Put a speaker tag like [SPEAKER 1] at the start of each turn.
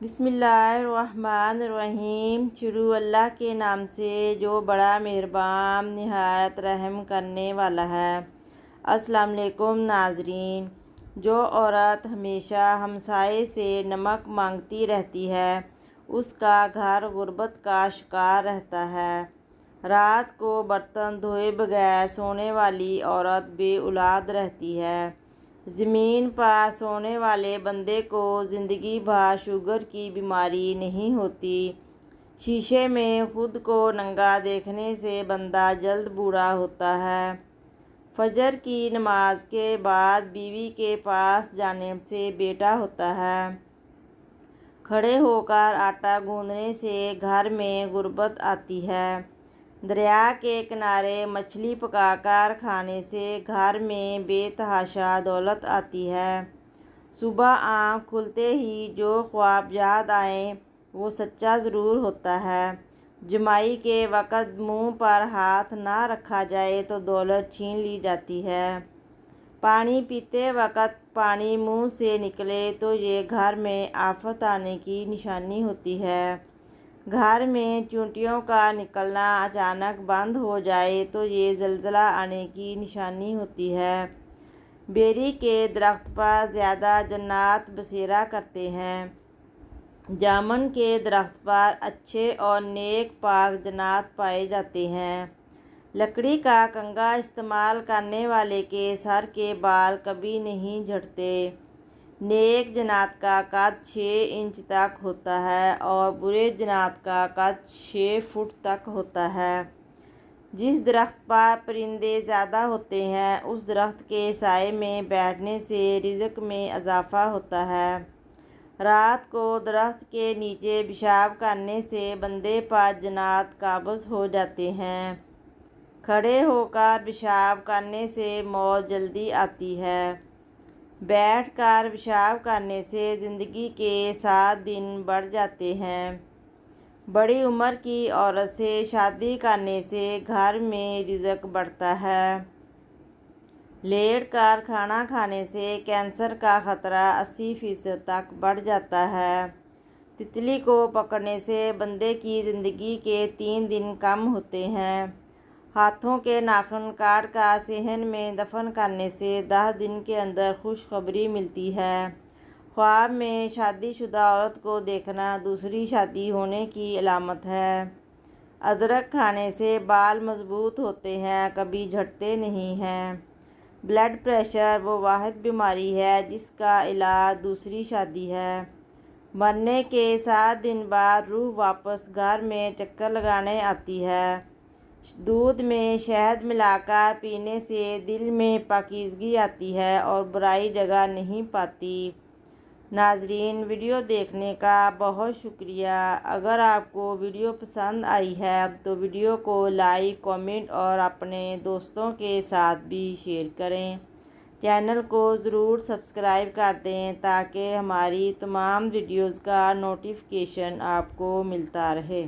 [SPEAKER 1] بسم اللہ الرحمن الرحیم۔ شروع اللہ کے نام سے جو بڑا مہربان نہایت رحم کرنے والا ہے۔ السلام علیکم ناظرین۔ جو عورت ہمیشہ ہمسائے سے نمک مانگتی رہتی ہے اس کا گھر غربت کا شکار رہتا ہے۔ رات کو برتن دھوئے بغیر سونے والی عورت بے اولاد رہتی ہے۔ زمین پر سونے والے بندے کو زندگی بھر شوگر کی بیماری نہیں ہوتی۔ شیشے میں خود کو ننگا دیکھنے سے بندہ جلد بوڑھا ہوتا ہے۔ فجر کی نماز کے بعد بیوی کے پاس جانے سے بیٹا ہوتا ہے۔ کھڑے ہو کر آٹا گوندنے سے گھر میں غربت آتی ہے۔ دریا کے کنارے مچھلی پکا کر کھانے سے گھر میں بے تحاشا دولت آتی ہے۔ صبح آنکھ کھلتے ہی جو خواب یاد آئے وہ سچا ضرور ہوتا ہے۔ جمائی کے وقت منہ پر ہاتھ نہ رکھا جائے تو دولت چھین لی جاتی ہے۔ پانی پیتے وقت پانی منہ سے نکلے تو یہ گھر میں آفت آنے کی نشانی ہوتی ہے۔ گھر میں چیونٹیوں کا نکلنا اچانک بند ہو جائے تو یہ زلزلہ آنے کی نشانی ہوتی ہے۔ بیری کے درخت پر زیادہ جنات بسیرا کرتے ہیں۔ جامن کے درخت پر اچھے اور نیک پاک جنات پائے جاتے ہیں۔ لکڑی کا کنگا استعمال کرنے والے کے سر کے بال کبھی نہیں جھڑتے۔ نیک جنات کا قد 6 انچ تک ہوتا ہے اور برے جنات کا قد 6 فٹ تک ہوتا ہے۔ جس درخت پر پرندے زیادہ ہوتے ہیں اس درخت کے سائے میں بیٹھنے سے رزق میں اضافہ ہوتا ہے۔ رات کو درخت کے نیچے پیشاب کرنے سے بندے پر جنات قابض ہو جاتے ہیں۔ کھڑے ہو کر پیشاب کرنے سے موت جلدی آتی ہے۔ بیٹھ کر پیشاب کرنے سے زندگی کے 7 دن بڑھ جاتے ہیں۔ بڑی عمر کی عورت سے شادی کرنے سے گھر میں رزق بڑھتا ہے۔ لیٹ کر کھانا کھانے سے کینسر کا خطرہ 80% تک بڑھ جاتا ہے۔ تتلی کو پکڑنے سے بندے کی زندگی کے 3 دن کم ہوتے ہیں۔ ہاتھوں کے ناخن کاٹ کر صحن میں دفن کرنے سے 10 دن کے اندر خوشخبری ملتی ہے۔ خواب میں شادی شدہ عورت کو دیکھنا دوسری شادی ہونے کی علامت ہے۔ ادرک کھانے سے بال مضبوط ہوتے ہیں کبھی جھڑتے نہیں ہیں۔ بلڈ پریشر وہ واحد بیماری ہے جس کا علاج دوسری شادی ہے۔ مرنے کے 7 دن بعد روح واپس گھر میں چکر لگانے آتی ہے۔ دودھ میں شہد ملا کر پینے سے دل میں پاکیزگی آتی ہے اور برائی جگہ نہیں پاتی۔ ناظرین ویڈیو دیکھنے کا بہت شکریہ۔ اگر آپ کو ویڈیو پسند آئی ہے تو ویڈیو کو لائک کامنٹ اور اپنے دوستوں کے ساتھ بھی شیئر کریں۔ چینل کو ضرور سبسکرائب کر دیں تاکہ ہماری تمام ویڈیوز کا نوٹیفیکیشن آپ کو ملتا رہے۔